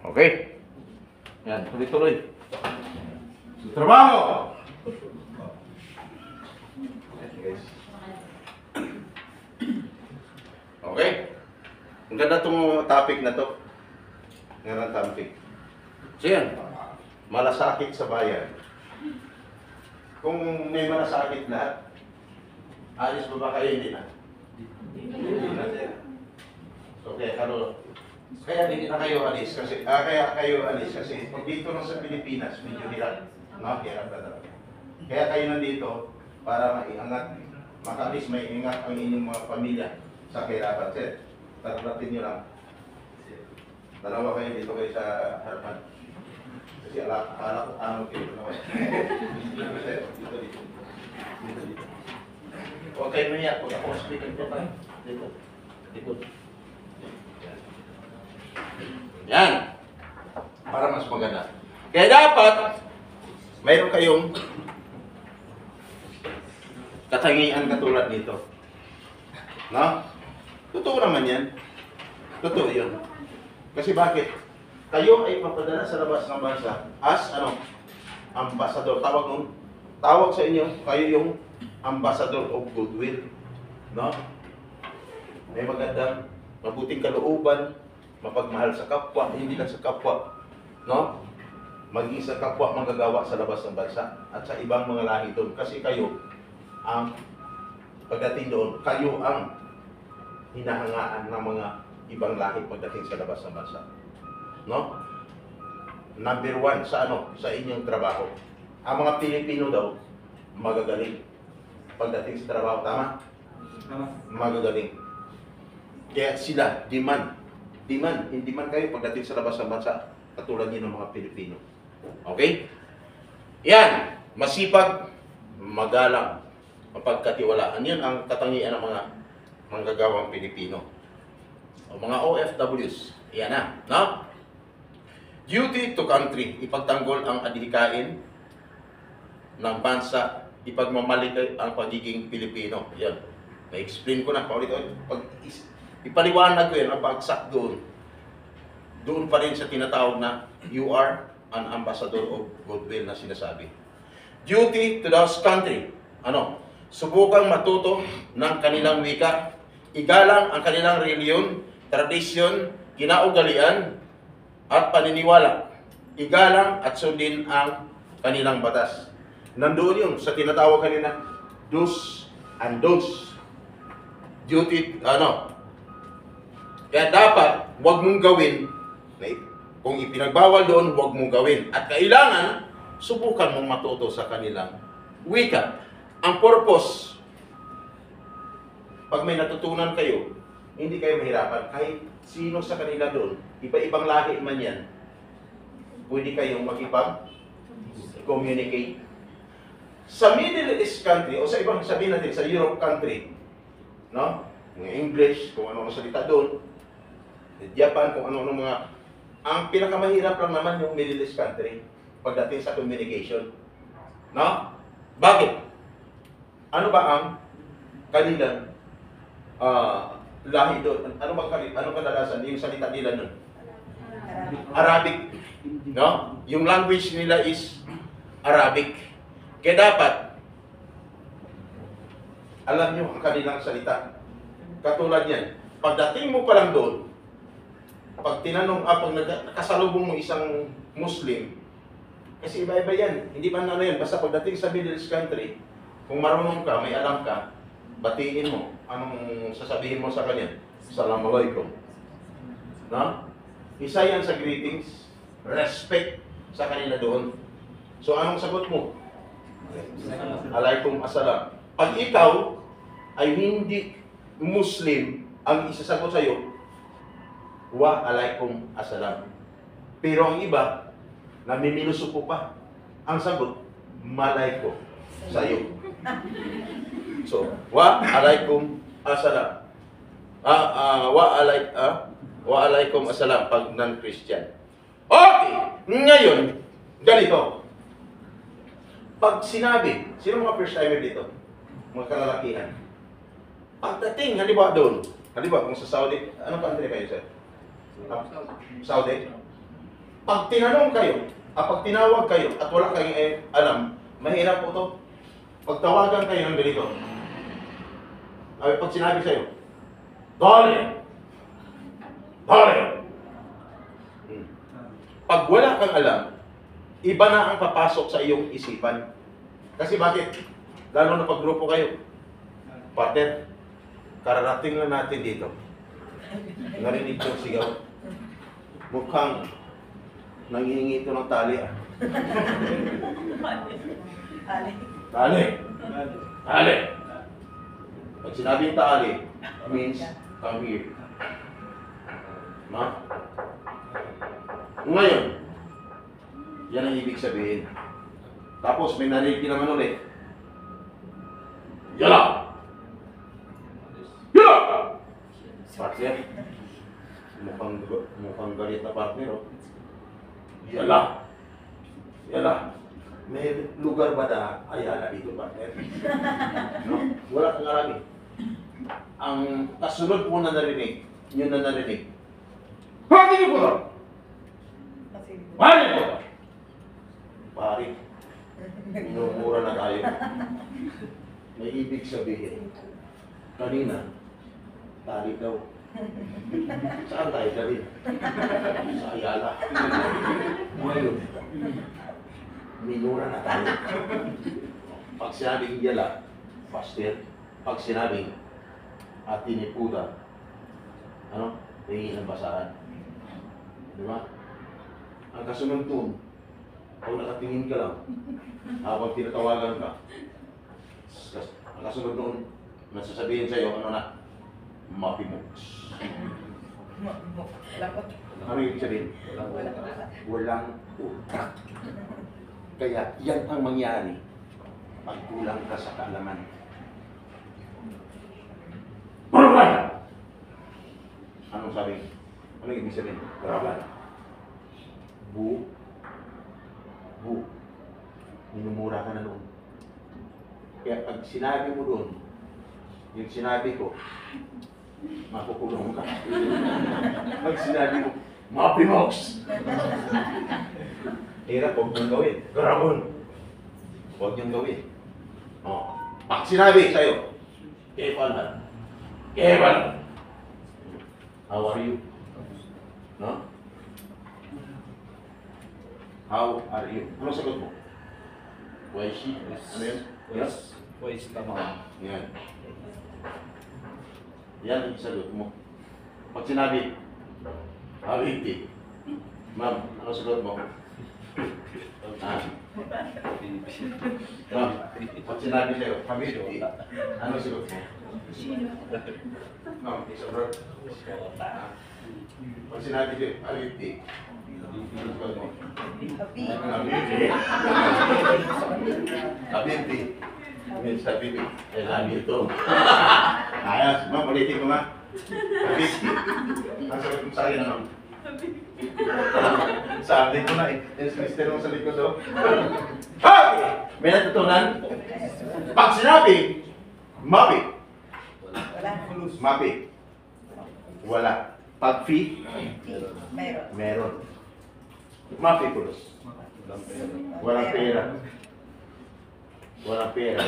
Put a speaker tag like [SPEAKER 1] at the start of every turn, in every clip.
[SPEAKER 1] Okay? Yan, tuloy-tuloy. Sa trabaho! Okay? Ang ganda itong topic na to. Ngayon ang topic. So yan, malasakit sa bayan. Kung may malasakit lahat, alis mo ba kayo? Hindi na. Hindi na. So kaya hindi na kayo alis kasi pag dito lang sa Pilipinas, medyo hirap. No? Hirap na talaga. Kaya kayo nandito para maiangat, makaalis may ingat ang inyong mga pamilya sa kahirapan. Sir, tarating nyo lang. Dalawa kayo dito kayo sa harapan. Kasi ala ko ano kayo naman. Dito. Huwag kayo mayak. Huwag ako speaking ko tayo. Dito. Yan. Para mas maganda. Kaya dapat, mayroon kayong katangian katulad nito. No? Totoo naman yan. Totoo yun. Kasi bakit? Kayo ay papadala sa labas ng bansa as ambassador. Tawag sa inyo, kayo yung ambassador of goodwill. No? May magandang, mabuting kalooban, mapagmahal sa kapwa, hindi lang sa kapwa. No? Maging sa kapwa magagawa sa labas ng bansa at sa ibang mga lahi doon. Kasi kayo, pagdating doon, kayo ang hinahangaan ng mga ibang lahi pagdating sa labas ng bansa. No? Number one sa sa inyong trabaho. Ang mga Pilipino daw magagaling pagdating sa trabaho, tama? Magagaling. Kaya sila demand kayo pagdating sa labas ng bansa, katulad niyo ng mga Pilipino. Okay? Yan, masipag, magalang, mapagkatiwalaan. Yan ang katangian ng mga manggagawang Pilipino. O mga OFWs. Yan na, no? Duty to country, ipagtanggol ang adhikain ng bansa, ipagmamalik ang pagiging Pilipino. Yan. Na-explain ko na, ipaliwanag ko yan, ang pagsak doon. Doon pa rin sa tinatawag na you are an ambassador of goodwill na sinasabi. Duty to those country, subukang matuto ng kanilang wika, igalang ang kanilang reliyon, tradisyon, kinaugalian, at paniniwala. Igalang at sundin ang kanilang batas. Nandoon yun sa tinatawag kanina, do's and don'ts. Duty, Kaya dapat, huwag mong gawin, kung ipinagbawal doon, huwag mong gawin. At kailangan, subukan mong matuto sa kanilang wika. Ang purpose, pag may natutunan kayo, hindi kayo mahirapan. Kahit sino sa kanila doon, iba-ibang lahi man yan, pwede kayong makipag-communicate. Sa Middle East country, o sa ibang sabihin natin, sa Europe country, no? Mga English, kung ano-ano salita doon, Japan, kung ano-ano mga... Ang pinakamahirap lang naman yung Middle East country pagdating sa communication. No? Bakit? Ano ba ang kanilang lahi doon? Ano kadalasan yung salita nila doon? Arabic. No? Yung language nila is Arabic. Kaya dapat alam nyo ang kanilang salita. Katulad yan. Pagdating mo pa lang doon, pag tinanong, pag nakasalubong mo isang Muslim, kasi iba-iba yan. Hindi pa yan. Basta pagdating sa Middle East country, kung marunong ka, may alam ka, batiin mo. Anong sasabihin mo sa kanya? Assalamualaikum. No? Isa yan sa greetings. Respect sa kanila doon. So, anong sagot mo? Alaikum assalam. Pag ikaw ay hindi Muslim, ang isasagot sa iyo, wa alaikum assalam. Pero ang iba, namimilusupo pa. Ang sagot, malayko sa iyo. So, wa alaikum assalam. Wa alaikum assalam pag non-Christian. Okay! Ngayon, ganito. Pag sinabi, sino mga first timer dito? Mga kalalakihan. Pagdating, halimbawa doon, halimbawa kung sa Saudi, anong country kayo, sir? Saudi? Pag tinanong kayo, pag tinawag kayo at wala kayong alam, mahirap po to. Pag tawagan kayo ng ganito, ay pag sinabi sa'yo, dali! Dali! Pag wala kang alam, iba na ang papasok sa iyong isipan. Kasi bakit? Lalo na pag grupo kayo. Partner, kararating na natin dito. Narinig yung sigaw. Mukhang nangihingi ito ng tali. Tali. Tali. Pag sinabing tali, means come here. Ma? Ngayon, yan ang ibig sabihin. Tapos may narinig naman ulit. Yala! Yala! Partner. Mukhang galit na partner, oh. Yala! Yala! May lugar ba na Ayala dito, partner? No? Wala kang arami. Ang kasunod mo na narinig, yun na narinig. Bakit niyo po? Bakit po? Pari, minumura na tayo. May ibig sabihin. Kanina, tali daw. Saan tayo dali? Sa Ayala. Ngayon, minura na tayo. Pag sinabing Yala, pastor. Pag sinabing Atinipuda, ano? Tingin ang basahan. Di ba? Ang kasunod doon, kung nakatingin ka lang, habang tinatawagan ka, ang kasunod doon, nasasabihin sa'yo, ano na? Mapimoks. Ano yung sabihin? Walang utak. Kaya yan ang mangyari pag kulang ka sa kaalaman. Anong sabi? Ano yung ibig sabihin? Baraban. Bu. Minumura ka na doon. Kaya pag sinabi mo doon, yung sinabi ko, makukulong ka. Pag sinabi mo, Mapimoks! Hirap, huwag niyong gawin. Garabon! Huwag niyong gawin. Oh. Pag sinabi sa'yo, Kevan, Kevan! How are you? No? How are you? Ano sagot mo? Why she? Ano yun? Yes?
[SPEAKER 2] Why is tama?
[SPEAKER 1] Yan. Yan ang sagot mo. Pag sinabi, Habibti. Ma'am, ano sagot mo? Ma'am, pag sinabi sa'yo, Habibti, ano sagot mo? Ma'am, isa bro. Pag sinabi sa'yo, Habibti, ano sagot mo? Habibti. Habibti. Means Habibti. I love you too. Ayos, ma'am, ulitin ko nga. Habibti. Ang sagot mo sa'yo na, ma'am. Sabi ko na eh. Yung mister mo sa likod daw. Okay! May natutunan? Pag sinabi, mapi. Mapi. Wala. Pag fee, meron. Mapi pulos. Walang pera. Walang pera.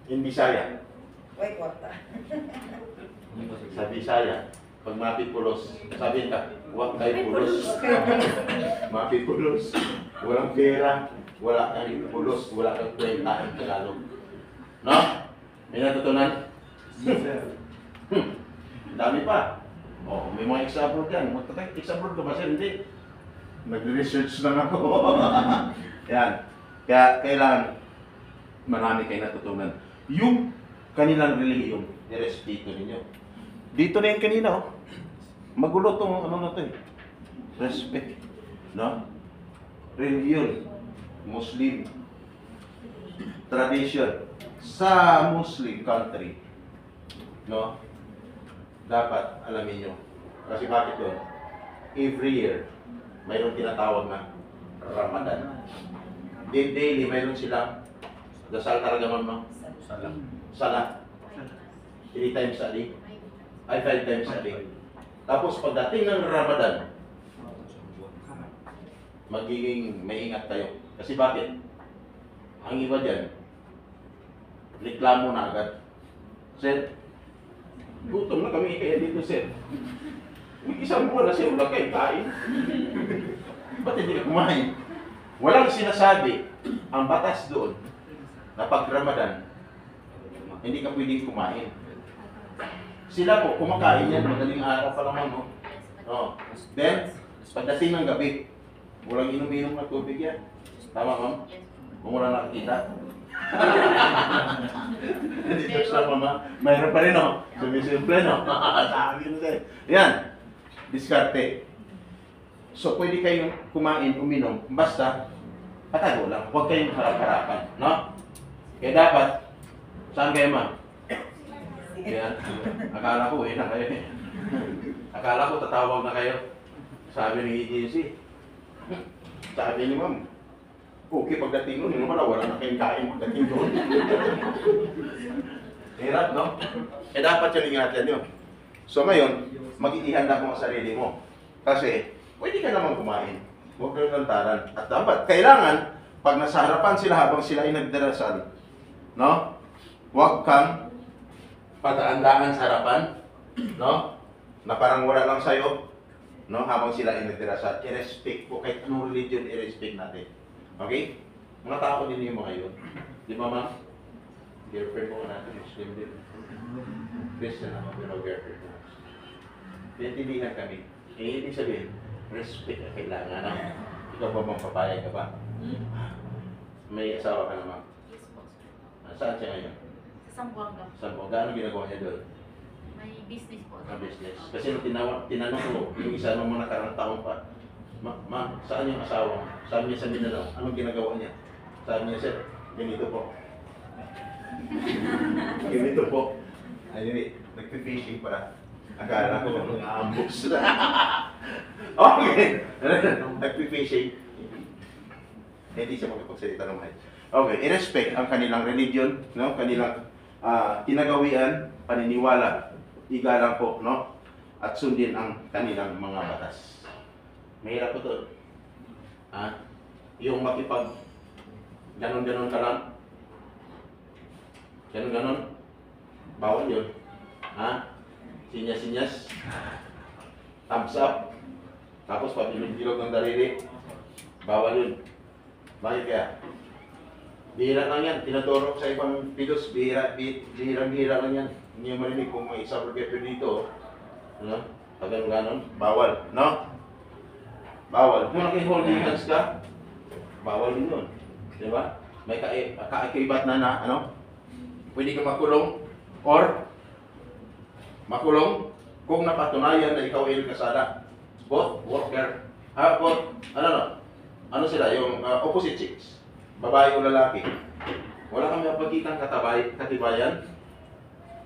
[SPEAKER 1] In Bisaya. Sa Bisaya, pag mapi pulos, sabihin ka, huwag tayo pulos. Mapi pulos. Walang pera, wala kang pulos, wala kang kwenta ng Tagalog. No? May natutunan? Dami pa. Oh, may mga example dyan. Example ko ba siya? Hindi. Nag-research lang ako. Yan. Kaya kailangan marami kayo natutunan. Yung kanilang relihiyon, nirespeto ninyo. Dito na yung kanina, oh. Magulo tong ano na to eh. Respect. No? Religion. Muslim. Tradition. Sa Muslim country, no? Dapat alamin nyo. Kasi bakit yun? Every year, mayroon tinatawag na Ramadan. Daily, mayroon silang dasal talaga man, Salah. 3 times a day. Ay, 5 times a day. Tapos pagdating ng Ramadan, magiging maingat kayo. Kasi bakit? Ang iba dyan, reklamo na agad. Sir, gutom na kami kaya dito, sir. Isang buwan na siya, wala kayo kain. Ba't hindi ka kumain? Walang sinasabi ang batas doon na pag Ramadan, hindi ka pwedeng kumain. Sila po, kumakain yan, madaling araw pa naman, no? Oh. Then, pagdating ng gabi, walang inom-inom na tubig yan. Tama, ma'am? Kung wala nakikita. Dito sa mama, mayroon pa rin, no? Sumisimple, no? Sabi ko sa'yo. Yan, diskarte. So, pwede kayong kumain, uminom, basta patago lang. Huwag kayong harap-harapan, no? Kaya dapat, saan kayo, ma'am? Yan. Akala ko, na kayo. Akala ko, tatawag na kayo. Sabi ng agency. Sabi ni ma'am, okay, pagdating nun, wala na kayong kain pagdating doon. Hirap, no? Eh, dapat yan ingatan nyo. So, ngayon, mag-ihanda mo ang sarili mo. Kasi, pwede ka naman kumain. Huwag kayong lantaran. At dapat, kailangan, pag nasa harapan sila habang sila ay nagdarasal, no? Huwag kang pataandaan sa harapan, no? Na parang wala lang sa'yo, no? Habang sila ay nagdarasal. I-respect po, kahit anong religion, i-respect natin. Okay? Mga tao din yung mga yun. Di ba, ma'am? Girlfriend mo natin, Muslim din. Christian ako, pero girlfriend mo. Pintindihan kami. Eh, ibig sabihin, respect ang kailangan. No? Ikaw ba bang papayag ka ba? May asawa ka naman.
[SPEAKER 2] Yes po, sir.
[SPEAKER 1] Saan siya ngayon?
[SPEAKER 2] Sa Zamboanga.
[SPEAKER 1] Saan po? Gaano ginagawa niya doon?
[SPEAKER 2] May business po.
[SPEAKER 1] Ang business. Kasi nung tinanong ko, yung isa nung mga nakarang taon pa, Ma, saan yung asawa? Sabi niya sa Mindanao, anong ginagawa niya? Sabi niya, sir, ganito po. Ganito po. Anyway, nagpipishing para. Akala ko nung ambos na. Okay. Nagpipishing. Hindi siya makapagsalita ng mahal. Okay, i-respect ang kanilang religion, no? Kanilang tinagawian, paniniwala, igalang po, no? At sundin ang kanilang mga batas. Mahirap po ito. Yung makipag ganon-ganon ka lang. Ganon-ganon. Bawal yun. Sinyas-sinyas. Thumbs up. Tapos pabilog-bilog ng daliri. Bawal yun. Bakit kaya? Bihira lang yan. Tinaturo ko sa ibang pilos. Bihira lang yan. Hindi mo marinig kung may isang professor dito. No? Pag ganon-ganon. Bawal. No? Bawal. Kung naki-holding hands ka, bawal din yun. Di ba? May kaibat na ano? Pwede ka makulong or makulong kung napatunayan na ikaw ay kasada. Both worker. Both, ano sila, yung opposite chicks. Babae o lalaki. Wala kami mapagkitang katibayan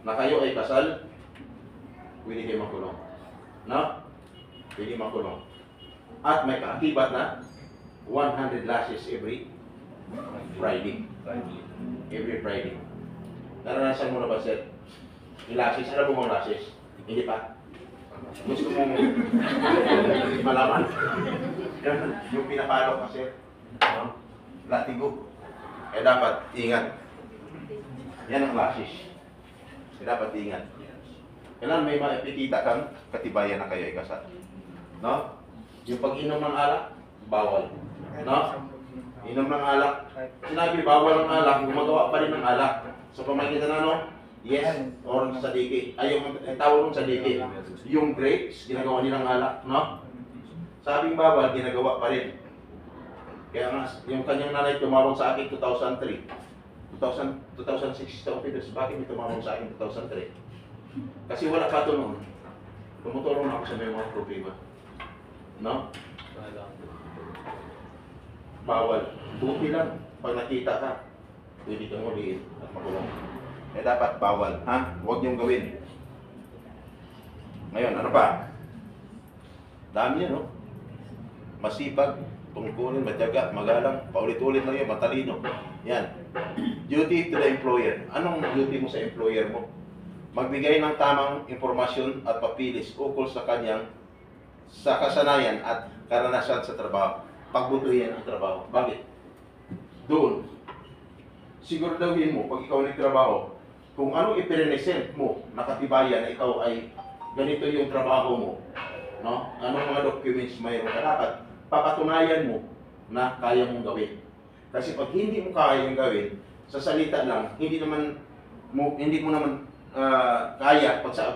[SPEAKER 1] na kayo ay kasal, pwede kayo makulong. No? Pwede makulong. At may kaakibat na 100 lashes every Friday. Every Friday. Naranasan mo na ba, sir? Yung lashes, alam mo mga lashes? Hindi pa. Gusto mong malaman. Yung pinapalo ka, sir. Latigo. Kaya dapat ingat. Yan ang lashes. Kaya dapat ingat. Kailangan may maipikita kang katibayan na kayo ay kasal. No? Yung pag-inom ng alak, bawal. No? Inom ng alak. Sinabi, bawal ng alak, gumagawa pa rin ng alak. So, kung makikita na, no? Yes, or sadiki. Ay, yung tawag mong sadiki. Yung grapes, ginagawa nilang alak, no? Sabing bawal, ginagawa pa rin. Kaya nga, yung kanyang nanay tumawag sa akin 2003. 2006 sa office. Bakit may tumawag sa akin 2003? Kasi wala pa ito noon. Tumutulong ako sa may mga problema. No? Bawal. Buti lang. Pag nakita ka, pwede kang uliin at makulong. Eh dapat bawal. Huwag niyong gawin. Ngayon, ano pa? Dami yan, no? Masipag, tungkulin, matyaga, magalang, paulit-ulit lang yan, matalino. Yan. Duty to the employer. Anong duty mo sa employer mo? Magbigay ng tamang impormasyon at papilis ukol sa kanyang sa kasanayan at karanasan sa trabaho. pagbutuhin ang trabaho. Bakit? Doon, siguraduhin mo, pag ikaw nagtrabaho, kung anong ipirenesent mo, nakatibayan na ikaw ay ganito yung trabaho mo, no? Anong mga documents mayroon ka, dapat papatunayan mo na kaya mong gawin. Kasi pag hindi mo kaya yung gawin, sa salita lang, hindi mo naman kaya pag sa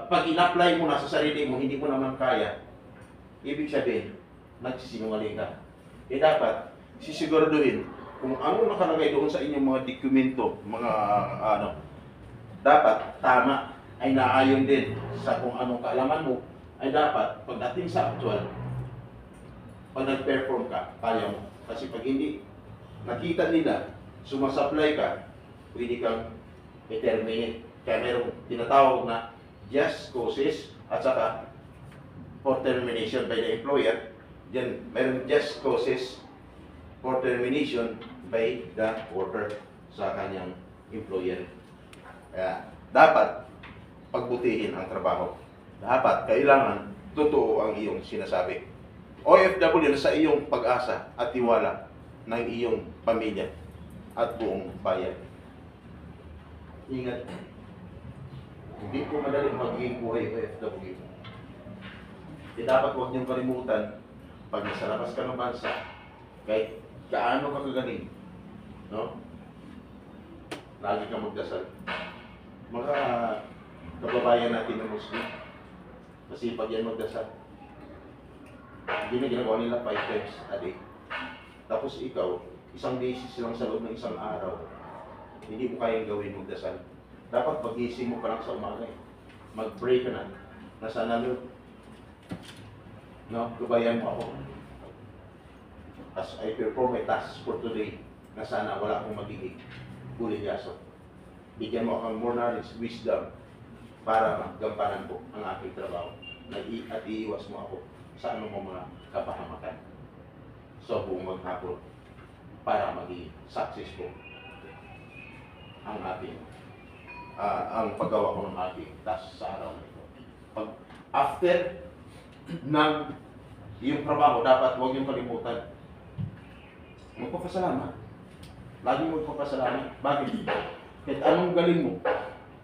[SPEAKER 1] pag in-apply mo na sa sarili mo, hindi mo naman kaya. Ibig sabihin, nagsisinungaling ka. Dapat sisiguraduhin kung ano nakalagay doon sa inyong mga dokumento, mga dapat tama, ay naayon din sa kung anong kaalaman mo, ay dapat pagdating sa actual, pag nag-perform ka, kaya mo. Kasi pag hindi nakita nila, sumasapply ka, pwede kang i-terminate. Kaya mayroong tinatawag na just causes at saka for termination by the employer. Diyan, mayroong just causes for termination by the worker sa kanyang employer. Kaya dapat pagbutihin ang trabaho. Dapat, kailangan, totoo ang iyong sinasabi. OFW na sa iyong pag-asa at tiwala ng iyong pamilya at buong bayan. Ingat. Hindi po madaling magiging buhay OFW. Dapat huwag niyong kalimutan pag nasa labas ka ng bansa, kahit kaano ka kagaling, no? Lagi kang magdasal. Mga kababayan natin ng Muslim, masipag yan magdasal. Hindi na ginagawa nila 5 times a day. Tapos ikaw, isang beses lang sa loob ng isang araw, hindi mo kayang gawin magdasal. Dapat pag-ising mo pa lang sa umaga, mag-pray ka na, nasa Lord, no, gabayan mo ako. As I perform my task for today, na sana wala akong magiging buligyaso. Bigyan mo akong more knowledge, wisdom, para magampanan ko ang aking trabaho. At iiwas mo ako sa anong mga kapahamakan sa buong maghapon para maging successful ang ating ang paggawa ko ng ating task sa araw na ito. Pag after ng iyong trabaho, dapat huwag niyong kalimutan magpapasalamat. Laging magpapasalamat. Bakit? Kahit anong galing mo,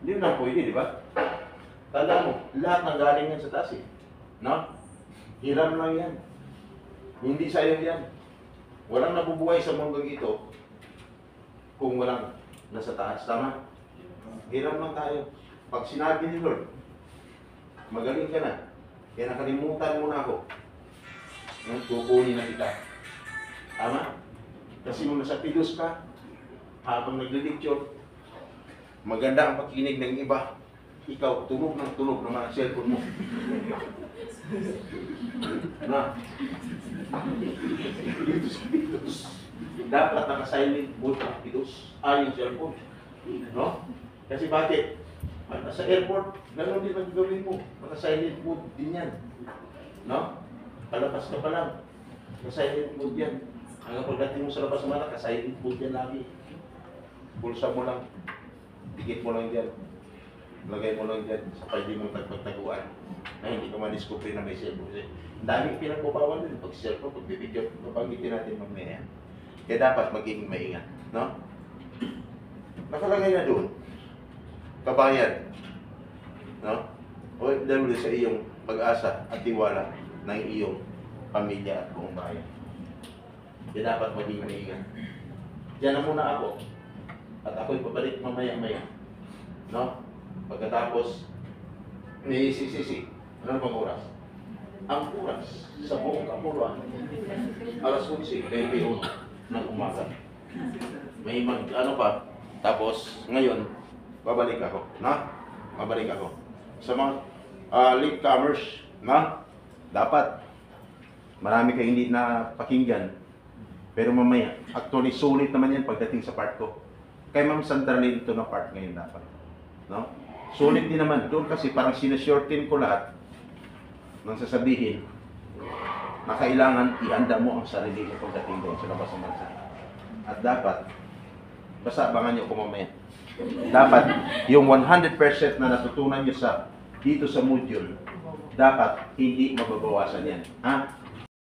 [SPEAKER 1] hindi na pwede, di ba? Tanda mo, lahat ng galing yan sa taas eh. No? Hiram lang yan. Hindi sa'yo yan. Walang nabubuhay sa mundong ito kung walang nasa taas. Tama? Hiram lang tayo. Pag sinabi ni Lord, magaling ka na, kaya nakalimutan mo na ako, kukunin na kita. Tama? Kasi nung nasa pilos ka, habang naglilecture, maganda ang pakinig ng iba. Ikaw, tunog ng mga cellphone mo. Na. Dapat naka-silent mode ang pilos. Yung cellphone. No? Kasi bakit? Pag nasa airport, gano'n din ang gawin mo. Naka-silent mode din yan. No? Palabas ka pa lang. Naka-silent mode yan. Hanggang pagdating mo sa labas naman, naka-silent mode yan lagi. Pulsa mo lang. Dikit mo lang dyan. Lagay mo lang dyan sa pwede mong tagpagtaguan na hindi ka ma-discover na may cellphone. Ang daming pinagbabawan din pag cellphone, pag bibidyo, mapanggitin natin mamaya. Kaya dapat maging maingat, no? Nakalagay na doon, kabayan, no? OFW sa iyong pag-asa at tiwala ng iyong pamilya at buong bayan. Kaya dapat maging maingat. Diyan na muna ako at ako'y pabalik mamaya-maya, no? Pagkatapos, may sisisi. Ano bang oras? Ang oras sa buong kapuluan, alas 11, 21 ng umaga. May ano pa, tapos ngayon, babalik ako. Na? Babalik ako. Sa mga latecomers, na? Dapat, marami kayo hindi na pakinggan. Pero mamaya, actually, sulit naman yan pagdating sa part ko. Kay Ma'am Sandralin ito na part ngayon dapat. No? Sulit din naman doon kasi parang sinashortin ko lahat ng sasabihin na kailangan ihanda mo ang sarili mo pagdating doon sa labas ng bansa. At dapat, basta abangan nyo kung mamaya. Dapat, yung 100% na natutunan nyo sa dito sa module, dapat hindi mababawasan yan. Ha?